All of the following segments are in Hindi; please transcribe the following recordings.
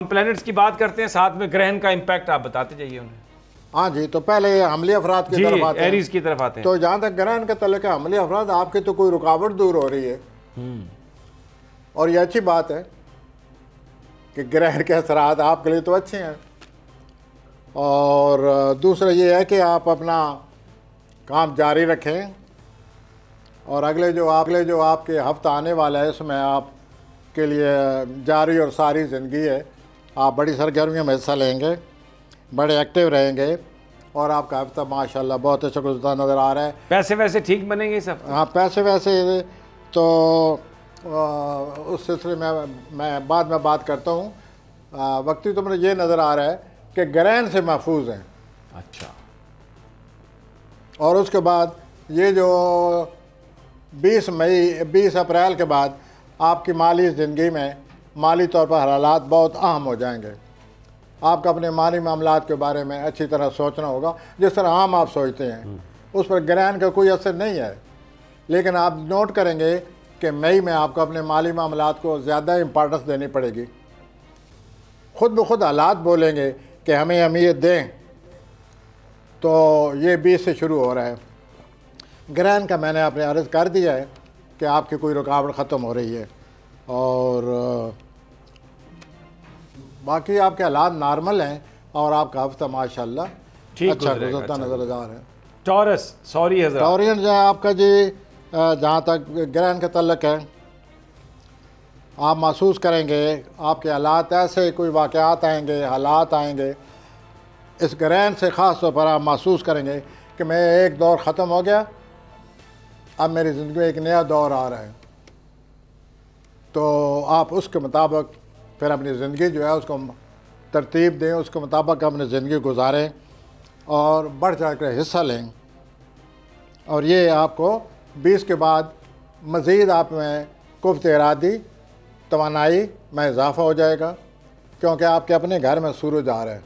हम प्लैनेट्स की बात करते हैं, साथ में ग्रहण का इम्पैक्ट आप बताते जाइए उन्हें। हाँ जी, तो पहले हमली अफराद की तरफ आते हैं, एरीज की तरफ आते हैं। तो जहाँ तक ग्रहण के तल्लुक है हमली अफराद, आपकी तो कोई रुकावट दूर हो रही है और ये अच्छी बात है कि ग्रहण के असरात आपके लिए तो अच्छे हैं। और दूसरा ये है कि आप अपना काम जारी रखें और अगले जो आपके हफ्ता आने वाला है इसमें आपके लिए जारी और सारी ज़िंदगी है। आप बड़ी सरगर्मियों में हिस्सा लेंगे, बड़े एक्टिव रहेंगे और आपका हफ्ता माशाल्लाह बहुत अच्छा गुजरता नज़र आ रहा है। पैसे वैसे ठीक बनेंगे सब? हाँ, पैसे वैसे तो उस सिलसिले में मैं बाद में बात करता हूँ। वक्ती तो मुझे ये नज़र आ रहा है कि ग्रहण से महफूज हैं। अच्छा। और उसके बाद ये जो 20 अप्रैल के बाद आपकी माली ज़िंदगी में माली तौर पर हालात बहुत अहम हो जाएंगे। आपको अपने माली मामलात के बारे में अच्छी तरह सोचना होगा, जिस तरह आम आप सोचते हैं उस पर ग्रहण का कोई असर नहीं है। लेकिन आप नोट करेंगे कि मई में आपको अपने माली मामलात को ज़्यादा इम्पोर्टेंस देनी पड़ेगी। खुद ब खुद हालात बोलेंगे कि हमें अहमियत दें। तो ये 20 से शुरू हो रहा है। ग्रहण का मैंने अपने अर्ज़ कर दिया है कि आपकी कोई रुकावट ख़त्म हो रही है और बाकी आपके हालात नॉर्मल हैं और आपका हफ्ता माशाल्लाह अच्छा गुजरता नज़र आ रहा है। टॉरस, सॉरी हज़रात, टॉरियन जो है आपका जी, जहाँ तक ग्रहण के तल्लुक है, आप महसूस करेंगे आपके हालात ऐसे कोई वाक़यात आएंगे, हालात आएंगे इस ग्रहण से ख़ास तौर पर आप महसूस करेंगे कि मैं एक दौर ख़त्म हो गया, अब मेरी ज़िंदगी में एक नया दौर आ रहा है। तो आप उसके मुताबिक फिर अपनी ज़िंदगी जो है उसको तरतीब दें, उसके मुताबिक अपनी ज़िंदगी गुजारें और बढ़ चढ़ कर हिस्सा लें। और ये आपको 20 के बाद मज़ीद आप में कुव्वत इरादी, तवानाई में इजाफ़ा हो जाएगा, क्योंकि आपके अपने घर में सूरज आ रहा है।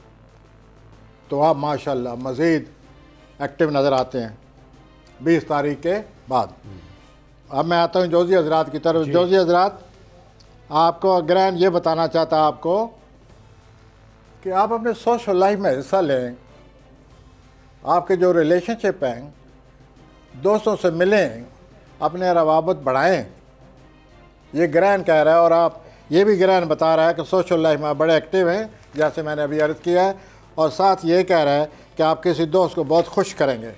तो आप माशाल्लाह मज़ीद एक्टिव नज़र आते हैं 20 तारीख के बाद। अब मैं आता हूँ जोज़ी हज़रात की तरफ। जोज़ी हज़रात, आपको ग्रहण ये बताना चाहता आपको कि आप अपने सोशल लाइफ में हिस्सा लें, आपके जो रिलेशनशिप हैं, दोस्तों से मिलें, अपने रवाबत बढ़ाएं। ये ग्रहण कह रहा है और आप ये भी ग्रहण बता रहा है कि सोशल लाइफ में आप बड़े एक्टिव हैं, जैसे मैंने अभी अर्ज़ किया है। और साथ ये कह रहा है कि आप किसी दोस्त को बहुत खुश करेंगे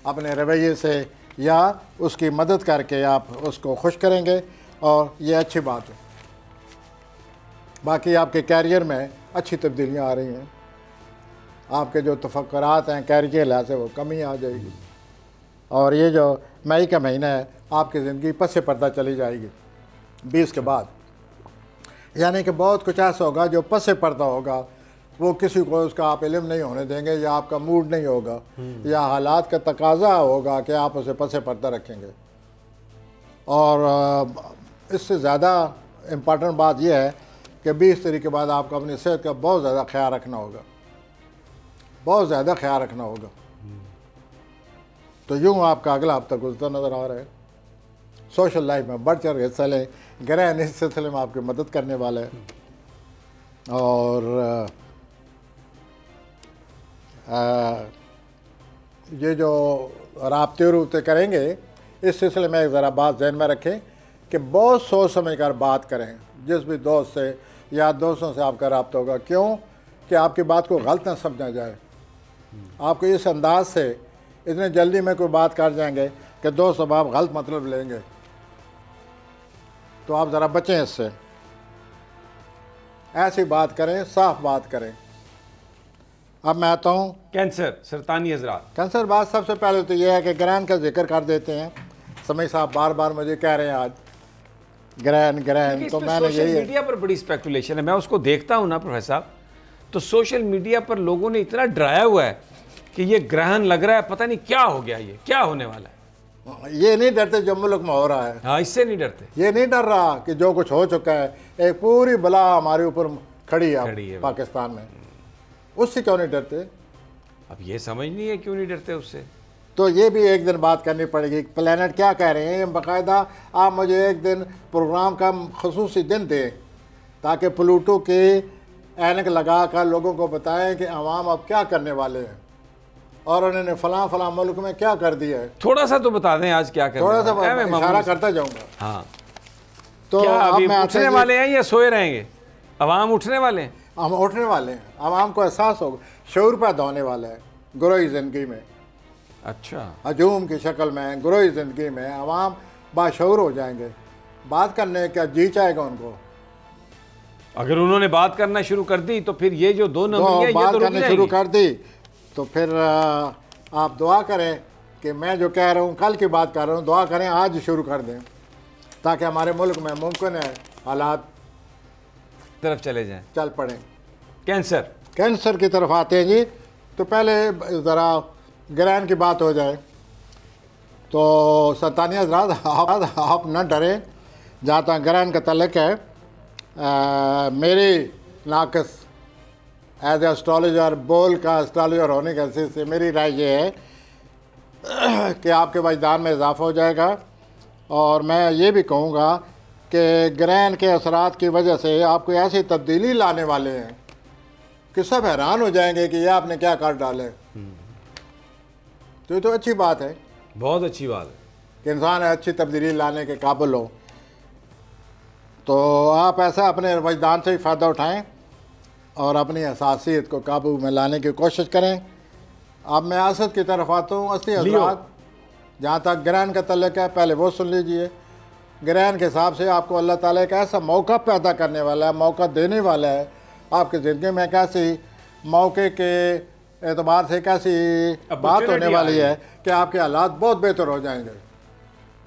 अपने रवैये से या उसकी मदद करके आप उसको खुश करेंगे और ये अच्छी बात है। बाकी आपके कैरियर में अच्छी तब्दीलियाँ आ रही हैं। आपके जो तफक्कुरात हैं कैरियर के लिहाज से वो कमी आ जाएगी और ये जो मई का महीना है आपकी ज़िंदगी पस पर्दा चली जाएगी 20 के बाद। यानी कि बहुत कुछ ऐसा होगा जो पस पर्दा होगा, वो किसी को उसका आप इल्म नहीं होने देंगे या आपका मूड नहीं होगा या हालात का तकाजा होगा कि आप उसे पस पर्दा रखेंगे। और इससे ज़्यादा इम्पॉर्टेंट बात यह है कि 20 तारीख के बाद आपको अपनी सेहत का बहुत ज़्यादा ख्याल रखना होगा, बहुत ज़्यादा ख्याल रखना होगा। तो यूँ आपका अगला हफ्ता गुजरता नज़र आ रहा है। सोशल लाइफ में बढ़ चढ़ हिस्सा लें, ग्रहण इस सिलसिले में आपकी मदद करने वाला है। और ये जो राब्ते रूबते करेंगे इस सिलसिले में एक ज़रा बात ज़हन में रखें कि बहुत सोच समझ कर बात करें। जिस भी दोस्त से या दोस्तों से आपका रब्ता होगा, क्यों कि आपकी बात को गलत न समझा जाए। आपको इस अंदाज से इतने जल्दी में कोई बात कर जाएंगे कि दोस्त अब आप गलत मतलब लेंगे, तो आप ज़रा बचें इससे। ऐसी बात करें, साफ बात करें। अब मैं आता हूँ कैंसर, सरतानी हज़रात। कैंसर बात सबसे पहले तो यह है कि ग्रहण का जिक्र कर देते हैं। समय साहब बार बार मुझे कह रहे हैं आज ग्रहण ग्रहण, तो मैंने यही मीडिया पर बड़ी स्पेकुलेशन है, मैं उसको देखता हूँ ना प्रोफेसर साहब, तो सोशल मीडिया पर लोगों ने इतना डराया हुआ है कि ये ग्रहण लग रहा है, पता नहीं क्या हो गया, ये क्या होने वाला है। ये नहीं डरते जो मुल्क में हो रहा है। हाँ, इससे नहीं डरते। ये नहीं डर रहा कि जो कुछ हो चुका है, एक पूरी बला हमारे ऊपर खड़ी है पाकिस्तान में, उससे क्यों नहीं डरते? अब ये समझ नहीं है क्यों नहीं डरते उससे। तो ये भी एक दिन बात करनी पड़ेगी। प्लैनेट क्या कह रहे हैं, बाकायदा आप मुझे एक दिन प्रोग्राम का खसूसी दिन दें ताकि प्लूटो के ऐनक लगा कर लोगों को बताएं कि अवाम अब क्या करने वाले हैं और उन्होंने फलां फलां मुल्क में क्या कर दिया है। थोड़ा सा तो बता दें आज क्या कर थोड़ा सा इशारा करता जाऊंगा। हाँ, तो क्या अब अभी मैं उठने वाले हैं या सोए रहेंगे? अवाम उठने वाले हैं? हम उठने वाले हैं, अवाम को एहसास होगा, शऊर पैदा होने वाला है गुरोही ज़िंदगी में। अच्छा, हजूम की शक्ल में गुरोही ज़िंदगी में अवाम बाशऊर हो जाएंगे। बात करने का जी चाहेगा उनको। अगर उन्होंने बात करना शुरू कर दी तो फिर ये जो दो नंबरियां ये बात तो रुक करनी शुरू जाएंगी। कर दी तो फिर आप दुआ करें कि मैं जो कह रहा हूँ कल की बात कर रहा हूँ, दुआ करें आज शुरू कर दें ताकि हमारे मुल्क में मुमकिन है हालात तरफ चले जाएं। चल पड़ें। कैंसर की तरफ आते हैं जी। तो पहले ज़रा ग्रहण की बात हो जाए तो सतानिया हज़रात आप न डरें। जहाँ तक ग्रहण का तल्लुक़ है, मेरी नाकस एज एस्ट्रोलॉजर, बोल का एस्ट्रोलॉजर होने के हिसाब से मेरी राय ये है कि आपके वजदान में इजाफा हो जाएगा। और मैं ये भी कहूँगा कि ग्रहण के असरात की वजह से आपको ऐसी तब्दीली लाने वाले हैं कि सब हैरान हो जाएंगे कि ये आपने क्या कर डाले। तो ये तो अच्छी बात है, बहुत अच्छी बात है कि इंसान अच्छी तब्दीली लाने के काबिल हो। तो आप ऐसा अपने वजदान से ही फ़ायदा उठाएं और अपनी हसासियत को काबू में लाने की कोशिश करें। अब मैं आसद की तरफ आता हूँ। असली हज़रात, जहाँ तक ग्रहण का तल्लुक़ है, पहले वो सुन लीजिए। ग्रहण के हिसाब से आपको अल्लाह ताला एक ऐसा मौका पैदा करने वाला है, मौका देने वाला है आपकी ज़िंदगी में। कैसी मौके के एतबार से कैसी बात होने वाली है कि आपके हालात बहुत बेहतर हो जाएंगे।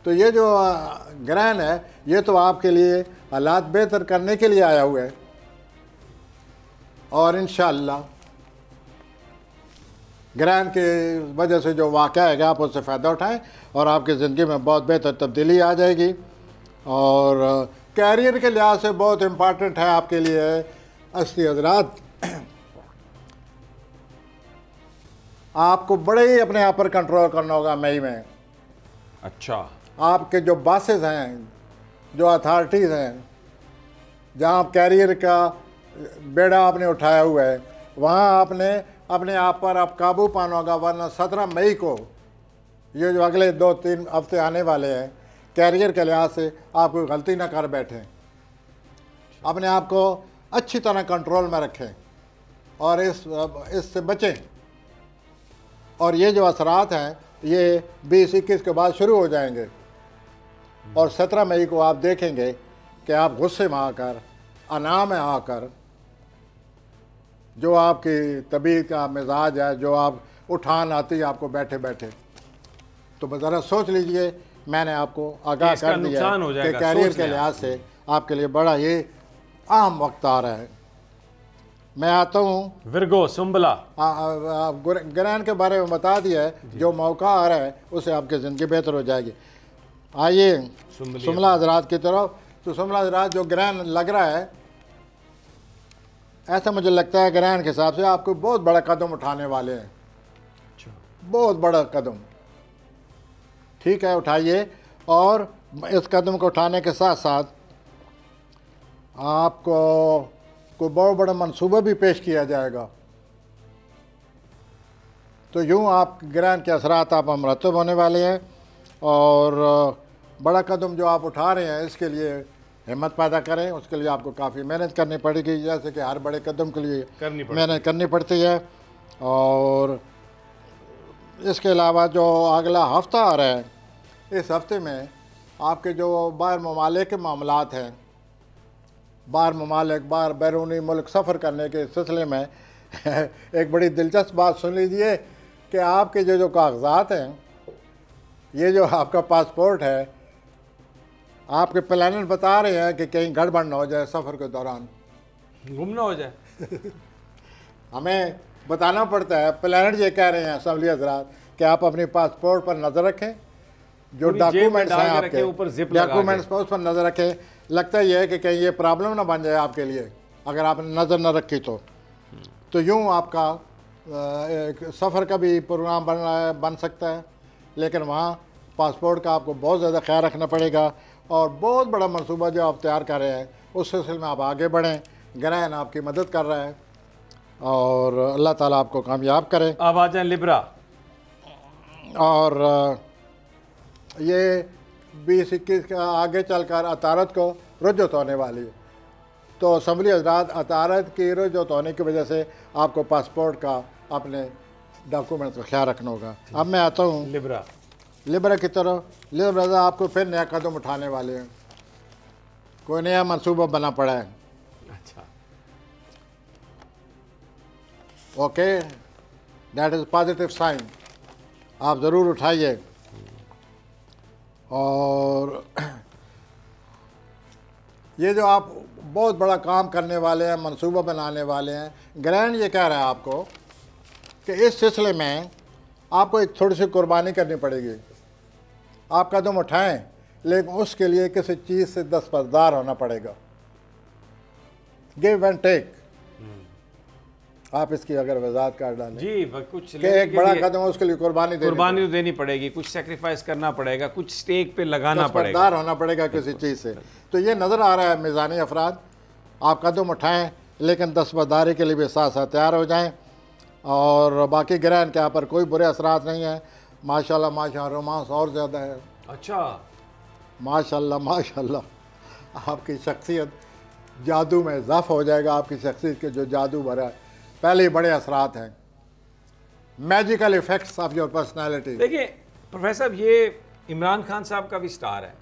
तो ये जो ग्रहण है ये तो आपके लिए हालात बेहतर करने के लिए आया हुआ है और इंशाअल्लाह ग्रहण के वजह से जो वाक़या है आप उससे फ़ायदा उठाएं और आपकी ज़िंदगी में बहुत बेहतर तब्दीली आ जाएगी। और कैरियर के लिहाज से बहुत इम्पॉर्टेंट है आपके लिए असली हज़रात। आपको बड़े ही अपने आप पर कंट्रोल करना होगा मई में। अच्छा, आपके जो बॉसेस हैं, जो अथॉरिटीज़ हैं, जहाँ आप कैरियर का बेड़ा आपने उठाया हुआ है, वहाँ आपने अपने आप पर आप काबू पाना होगा। वरना 17 मई को ये जो अगले 2-3 हफ्ते आने वाले हैं, कैरियर के लिहाज से आप कोई गलती ना कर बैठें। अपने आप को अच्छी तरह कंट्रोल में रखें और इससे बचें। और ये जो असरात हैं ये 20-21 के बाद शुरू हो जाएंगे और 17 मई को आप देखेंगे कि आप गुस्से में आकर, अना में आकर, जो आपकी तबीयत का मिजाज है, जो आप उठान आती है आपको बैठे बैठे, तो ज़रा सोच लीजिए। मैंने आपको आगाह कर दिया कि कैरियर के लिहाज से आपके लिए बड़ा ये अहम वक्त आ रहा है। मैं आता हूँ विर्गो सुंबला। ग्रहण के बारे में बता दिया है, जो मौका आ रहा है उससे आपकी ज़िंदगी बेहतर हो जाएगी। आइए सुमला हज़रात की तरफ। तो सुमला हज़रात, जो ग्रहण लग रहा है, ऐसा मुझे लगता है ग्रहण के हिसाब से आपको बहुत बड़ा कदम उठाने वाले हैं। बहुत बड़ा कदम, ठीक है, उठाइए। और इस कदम को उठाने के साथ साथ आपको कोई बहुत बड़ा मंसूबा भी पेश किया जाएगा। तो यूँ आप ग्रहण के असरात आप मरतब होने वाले हैं और बड़ा कदम जो आप उठा रहे हैं इसके लिए हिम्मत पैदा करें। उसके लिए आपको काफ़ी मेहनत करनी पड़ेगी, जैसे कि हर बड़े कदम के लिए मेहनत करनी पड़ती है। और इसके अलावा जो अगला हफ्ता आ रहा है, इस हफ्ते में आपके जो बाहर ममालिक के मामलात हैं, बाहर ममालिक, बाहर बैरूनी मुल्क सफ़र करने के सिलसिले में एक बड़ी दिलचस्प बात सुन लीजिए कि आपके जो कागज़ात हैं, ये जो आपका पासपोर्ट है, आपके प्लानर बता रहे हैं कि कहीं गड़बड़ ना हो जाए, सफ़र के दौरान गुम ना हो जाए। हमें बताना पड़ता है। प्लानर ये कह रहे हैं असम्बली हज़रात कि आप अपने पासपोर्ट पर नज़र रखें, जो डॉक्यूमेंट्स हैं आपके डॉक्यूमेंट्स पर उस पर नज़र रखें। लगता ही है कि कहीं ये प्रॉब्लम ना बन जाए आपके लिए अगर आपने नज़र न रखी तो यूँ आपका एक सफ़र का भी प्रोग्राम बन सकता है। लेकिन वहाँ पासपोर्ट का आपको बहुत ज़्यादा ख्याल रखना पड़ेगा और बहुत बड़ा मंसूबा जो आप तैयार कर रहे हैं उस सिलसिले में आप आगे बढ़ें। ग्रहण आपकी मदद कर रहा है और अल्लाह ताला आपको कामयाब करे। अब आ जाए लिब्रा। और ये 20-21 का आगे चलकर अतारत को रुजत होने वाली है, तो असम्बली हजरात अतारत की रुजत होने की वजह से आपको पासपोर्ट का अपने डॉक्यूमेंट्स का ख्याल रखना होगा। अब मैं आता हूँ लिब्रा की तरफ। लिब्रा आपको फिर नया कदम उठाने वाले हैं, कोई नया मंसूबा बना पड़ा है। अच्छा, okay, that is positive sign, आप ज़रूर उठाइए। और ये जो आप बहुत बड़ा काम करने वाले हैं, मंसूबा बनाने वाले हैं, ग्रैंड ये कह रहा है आपको कि इस सिलसिले में आपको एक थोड़ी सी कुर्बानी करनी पड़ेगी। आप कदम उठाएं, लेकिन उसके लिए किसी चीज़ से दस्तबरदार होना पड़ेगा। गिव एंड टेक, आप इसकी अगर वजाहत कर डालें जी, कुछ कि एक बड़ा कदम है, उसके लिए कुर्बानी तो देनी पड़ेगी, कुछ सेक्रीफाइस करना पड़ेगा, कुछ स्टेक पे लगाना पड़ेगा, दस्तबरदार होना पड़ेगा किसी चीज़ से। तो ये नज़र आ रहा है मिज़ानी अफराद, आप कदम उठाएं लेकिन दस्तबरदारी के लिए भी साथ साथ तैयार हो जाएं। और बाकी ग्रहण के यहाँ पर कोई बुरे असरात नहीं है। माशाल्लाह माशाल्लाह, रोमांस और ज़्यादा है। अच्छा, माशाल्लाह माशाल्लाह, आपकी शख्सियत जादू में इजाफा हो जाएगा। आपकी शख्सियत के जो जादू भरा है, पहले ही बड़े असरात हैं, magical effects of your personality. देखिए प्रोफेसर साहब, ये इमरान खान साहब का भी स्टार है,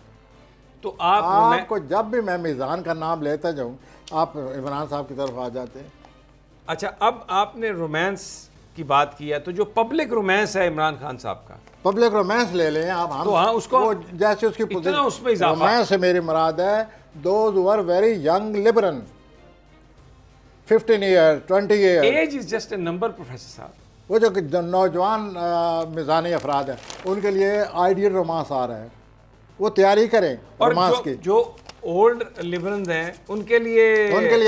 तो आपको जब भी मैं मिजान का नाम लेता जाऊँ आप इमरान साहब की तरफ आ जाते हैं। अच्छा, अब आपने रोमांस की बात की है, तो जो पब्लिक रोमांस है इमरान खान साहब का, पब्लिक रोमांस ले लें आप। हम तो हाँ, उसको वो जैसे उसकी इतना उसमें इजाफा। रोमांस से मेरी मुराद है those who are very young liberal, 15 year 20 year. Age is just a number professor साहब। वो जो नौजवान मिजानी अफराद हैं उनके लिए आइडियल रोमांस आ रहा है, वो तैयारी करें रोमांस की। जो ओल्ड लिबरल्स हैं उनके लिए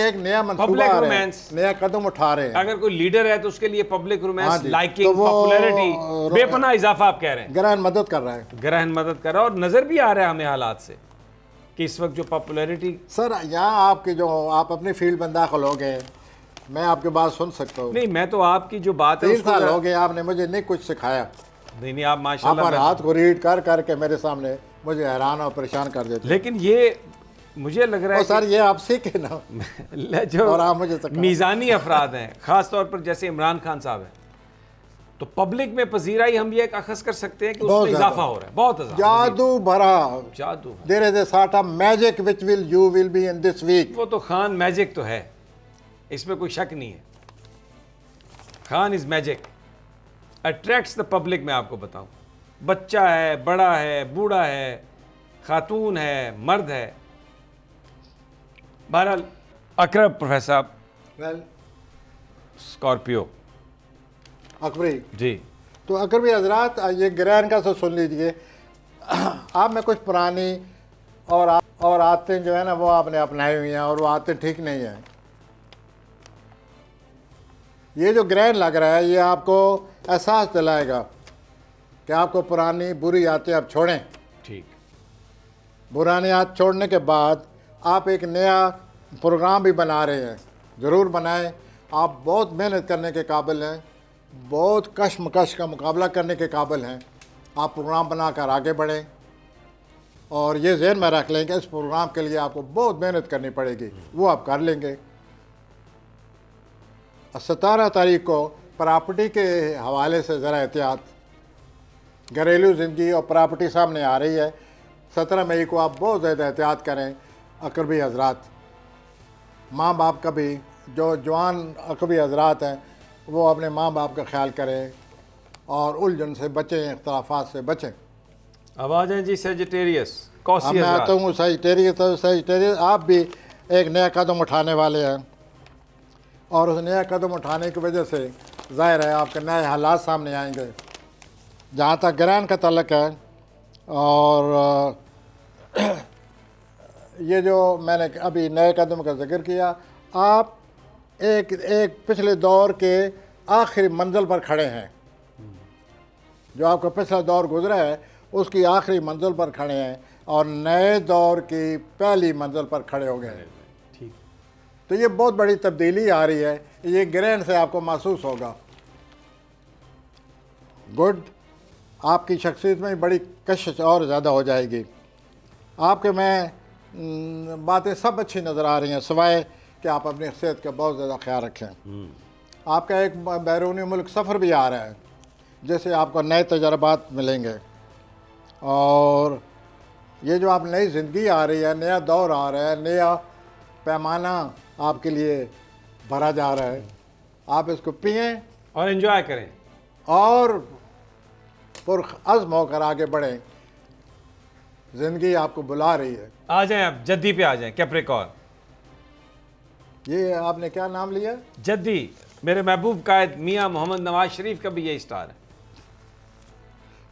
एक नया मंसूबा आ रहा है, नया कदम उठा रहे हैं। अगर कोई लीडर है तो उसके लिए पब्लिक रोमांस, लाइकिंग, पॉपुलैरिटी, बेपनाह इजाफा आप कह रहे हैं। ग्रहण मदद कर रहा है, ग्रहण मदद कर रहा है। और नजर भी आ रहा है हमें हालात से कि इस वक्त जो पॉपुलैरिटी। सर यहाँ आपकी जो आप अपनी फील्ड में दाखिल हो गए, मैं आपकी बात सुन सकता हूँ। नहीं, मैं तो आपकी जो बात है 3 साल हो गए, आपने मुझे नहीं कुछ सिखाया। नहीं, आप माशाल्लाह आप हाथ को रीड कर करके मेरे सामने मुझे हैरान और परेशान कर देते। लेकिन ये मुझे लग रहा है सर ये आप सीखे ना जो और आप मुझे मीज़ानी अफराद हैं, ख़ास तौर पर जैसे इमरान खान साहब हैं, तो पब्लिक में पजीराई हम ये एक अखज़ कर सकते हैं कि उसमें इजाफा हो रहा है, बहुत जादू भरा, जादू। There is a sort of magic which you will be in this week. वो तो खान मैजिक तो है, इसमें कोई शक नहीं है। Khan is magic, attracts the public. मैं आपको बताऊं, बच्चा है, बड़ा है, बूढ़ा है, खातून है, मर्द है। बहरहाल अकरब प्रोफेसर साहब, वेल स्कॉर्पियो अकबरी जी, तो अकबरी हजरात ये ग्रहण का तो सुन लीजिए। आप में कुछ पुरानी और आदतें जो है ना वो आपने अपनाई हुई हैं और वो आदतें ठीक नहीं हैं। ये जो ग्रहण लग रहा है ये आपको एहसास दिलाएगा कि आपको पुरानी बुरी आदतें आप छोड़ें। ठीक, पुरानी आदत छोड़ने के बाद आप एक नया प्रोग्राम भी बना रहे हैं, ज़रूर बनाएं। आप बहुत मेहनत करने के काबिल हैं, बहुत कशमकश का मुकाबला करने के काबिल हैं। आप प्रोग्राम बनाकर आगे बढ़ें और ये ज़हन में रख लें कि इस प्रोग्राम के लिए आपको बहुत मेहनत करनी पड़ेगी, वो आप कर लेंगे। 17 तारीख को प्रॉपर्टी के हवाले से ज़रा एहतियात, घरेलू ज़िंदगी और प्रॉपर्टी सामने आ रही है। 17 मई को आप बहुत ज़्यादा एहतियात करें अकबरी हजरात। माँ बाप का भी, जो जवान अकबरी हजरात हैं वो अपने माँ बाप का ख्याल करें और उलझन से बचें, इख्तलाफात से बचें। अब आ जाए जी सेजिटेरियस। मैं आता हूँ सेजिटेरियस, आप भी एक नया कदम उठाने वाले हैं और उस नया कदम उठाने की वजह से ज़ाहिर है आपके नए हालात सामने आएंगे। जहाँ तक ग्रहण का तल्लक है, और ये जो मैंने अभी नए कदम का जिक्र किया, आप एक पिछले दौर के आखिरी मंजिल पर खड़े हैं। जो आपका पिछला दौर गुजरा है उसकी आखिरी मंजिल पर खड़े हैं। और नए दौर की पहली मंजिल पर खड़े हो गए। ठीक। तो ये बहुत बड़ी तब्दीली आ रही है, ये ग्रहण से आपको महसूस होगा। गुड, आपकी शख्सियत में बड़ी कशिश और ज़्यादा हो जाएगी। आपके में बातें सब अच्छी नज़र आ रही हैं, सिवाय कि आप अपनी सेहत का बहुत ज़्यादा ख्याल रखें। आपका एक बैरूनी मुल्क सफ़र भी आ रहा है, जैसे आपको नए तजर्बात मिलेंगे, और ये जो आप नई ज़िंदगी आ रही है, नया दौर आ रहा है, नया पैमाना आपके लिए भरा जा रहा है, आप इसको पिएं और एंजॉय करें और पुरअज़्म होकर आगे बढ़ें। ज़िंदगी आपको बुला रही है। आ जाएं, आप जद्दी पे आ जाएं, कैप्रिकॉर्न। ये आपने क्या नाम लिया? जद्दी। मेरे महबूब कायद मियाँ मोहम्मद नवाज शरीफ का भी यही स्टार है।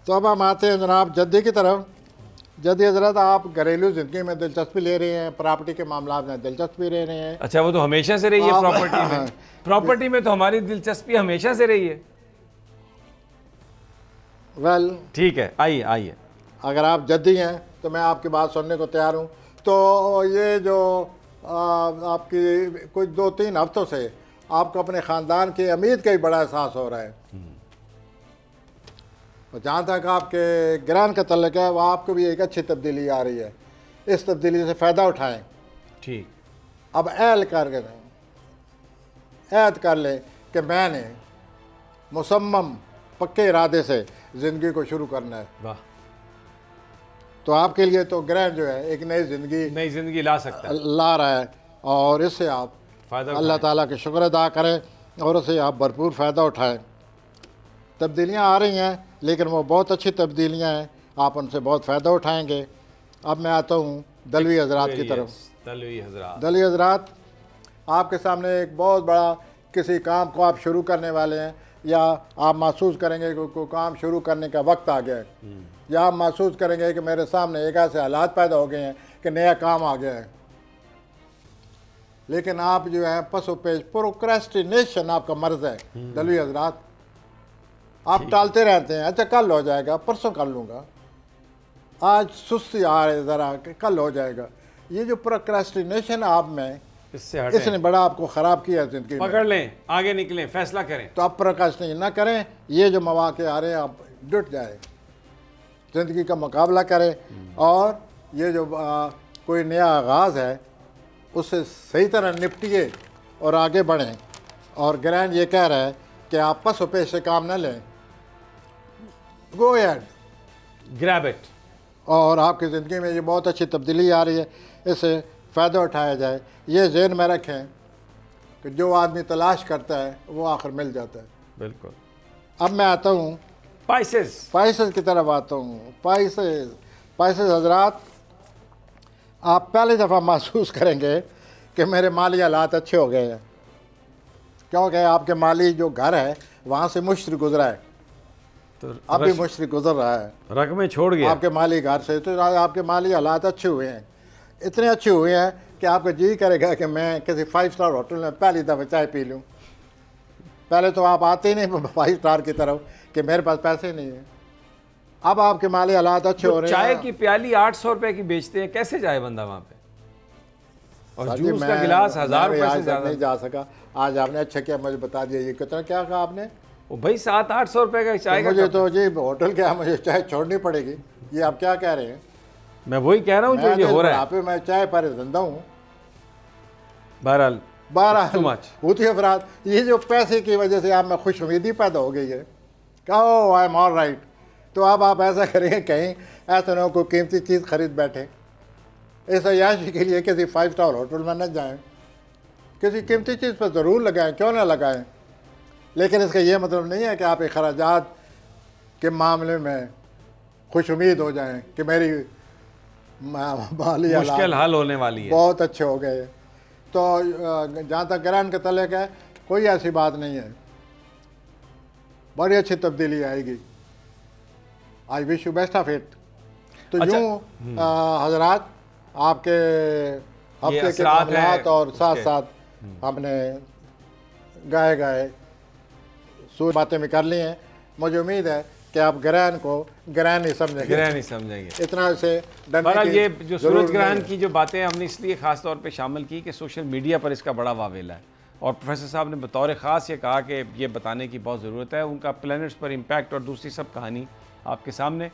तो अब हम आते हैं जनाब जद्दी की तरफ। जद्दी हजरत, आप घरेलू ज़िंदगी में दिलचस्पी ले रहे हैं, प्रॉपर्टी के मामला में दिलचस्पी ले रहे हैं। अच्छा, वो तो हमेशा से रही है प्रॉपर्टी में। प्रॉपर्टी में तो हमारी दिलचस्पी हमेशा से रही है। वेल, ठीक है, आइए आइए। अगर आप जद्दी हैं तो मैं आपकी बात सुनने को तैयार हूँ। तो ये जो आपकी कुछ 2-3 हफ्तों से आपको अपने ख़ानदान की उम्मीद का ही बड़ा एहसास हो रहा है। और जहाँ तक आपके ग्रहण का तल्लुक़ है, वह आपको भी एक अच्छी तब्दीली आ रही है। इस तब्दीली से फ़ायदा उठाएं। ठीक। अब ऐद कर लें कि मैंने मुसम्मम पक्के इरादे से ज़िंदगी को शुरू करना है। वाह। तो आपके लिए तो ग्रहण जो है एक नई ज़िंदगी ला सकता है, ला रहा है, और इससे आप अल्लाह ताला के शुक्र अदा करें और उससे आप भरपूर फ़ायदा उठाएं। तब्दीलियाँ आ रही हैं, लेकिन वो बहुत अच्छी तब्दीलियाँ हैं, आप उनसे बहुत फ़ायदा उठाएंगे। अब मैं आता हूँ दलवी हजरात की तरफ। दलवी हजरात, आपके सामने एक बहुत बड़ा किसी काम को आप शुरू करने वाले हैं, या आप महसूस करेंगे कि कोई काम शुरू करने का वक्त आ गया है, या आप महसूस करेंगे कि मेरे सामने एक ऐसे हालात पैदा हो गए हैं कि नया काम आ गया है। लेकिन आप जो है पसो पेश, प्रोक्रेस्टिनेशन आपका मर्ज है दलवी हजरात। आप टालते रहते हैं, अच्छा कल हो जाएगा, परसों कर लूँगा, आज सुस्ती आ रही ज़रा कि कल हो जाएगा। ये जो प्रोक्रेस्टिनेशन आप में, इसने बड़ा आपको ख़राब किया ज़िंदगी में। पकड़ लें, आगे निकलें, फैसला करें। तो आप प्रोक्रेस्टिनेशन ना करें। ये जो मौके आ रहे हैं, आप जुट जाए, ज़िंदगी का मुकाबला करें, और ये जो कोई नया आगाज़ है उससे सही तरह निपटिए और आगे बढ़ें। और ग्रैंड ये कह रहा है कि आप पसो पेश से काम न लें, गो अहेड, ग्रैब इट। और आपकी ज़िंदगी में ये बहुत अच्छी तब्दीली आ रही है, इससे फ़ायदा उठाया जाए। ये ज़हन में रखें कि जो आदमी तलाश करता है वो आखिर मिल जाता है। बिल्कुल। अब मैं आता हूँ स्पाइसेस की तरफ आता हूँ। स्पाइसेस हजरात, आप पहली दफ़ा महसूस करेंगे कि मेरे माली हालात अच्छे हो गए हैं, क्योंकि आपके माली जो घर है वहाँ से मुश्किल गुजरा है, तो अब भी मुश्किल गुजर रहा है, रकमें छोड़ गया आपके माली घर से। तो आपके माली हालात अच्छे हुए हैं, इतने अच्छे हुए हैं कि आपको जी करेगा कि मैं किसी 5 स्टार होटल में पहली दफ़ा चाय पी लूँ। पहले तो आप आते ही नहीं 5 स्टार की तरफ कि मेरे पास पैसे नहीं है। अब आपके माली हालात अच्छे हो रहे हैं। चाय की प्याली 800 रुपए की बेचते हैं, कैसे जाए बंदा वहाँ पे? और जूस का गिलास 1000 रुपए से ज़्यादा नहीं जा सका। आज आपने अच्छा किया मुझे बता दिया। ये कितना क्या कहा आपने? वो भाई 700-800 रुपए का चाय का। मुझे तो जी होटल क्या, मुझे चाय छोड़नी पड़ेगी। ये आप क्या कह रहे हैं? मैं वही कह रहा हूँ जो ये हो रहा है। मैं चाय पर धंधा हूँ। बहरहाल होती अफराद, ये जो पैसे की वजह से आप में खुश उम्मीदी पैदा हो गई है, कहो आई एम ऑल राइट। तो अब आप ऐसा करेंगे, कहीं ऐसा ना हो कोई कीमती चीज़ खरीद बैठे, इस अयाशी के लिए किसी 5 स्टार होटल में न जाएं, किसी कीमती चीज़ पर ज़रूर लगाएं, क्यों ना लगाएं। लेकिन इसका ये मतलब नहीं है कि आप अखराजात के मामले में खुश उम्मीद हो जाएं कि मेरी माली मुश्किल हल होने वाली है, बहुत अच्छे हो गए। तो जहाँ तक ग्रहण के तले का है, कोई ऐसी बात नहीं है, बड़ी अच्छी तब्दीली आएगी। I wish you best of it. तो अच्छा, यूँ हजरात, आपके हफ्ते के मामलात और साथ साथ हमने गाए सूर बातें भी कर ली हैं। मुझे उम्मीद है कि आप ग्रहण को ग्रहण नहीं समझेंगे, ग्रहण नहीं समझेंगे। इतना से बहरहाल ये जो सूरज जरूरत ग्रहण नहीं की जो बातें हैं हमने इसलिए खास तौर पे शामिल की कि सोशल मीडिया पर इसका बड़ा वावेला है और प्रोफेसर साहब ने बतौर ख़ास ये कहा कि ये बताने की बहुत ज़रूरत है, उनका प्लैनेट्स पर इम्पैक्ट और दूसरी सब कहानी आपके सामने।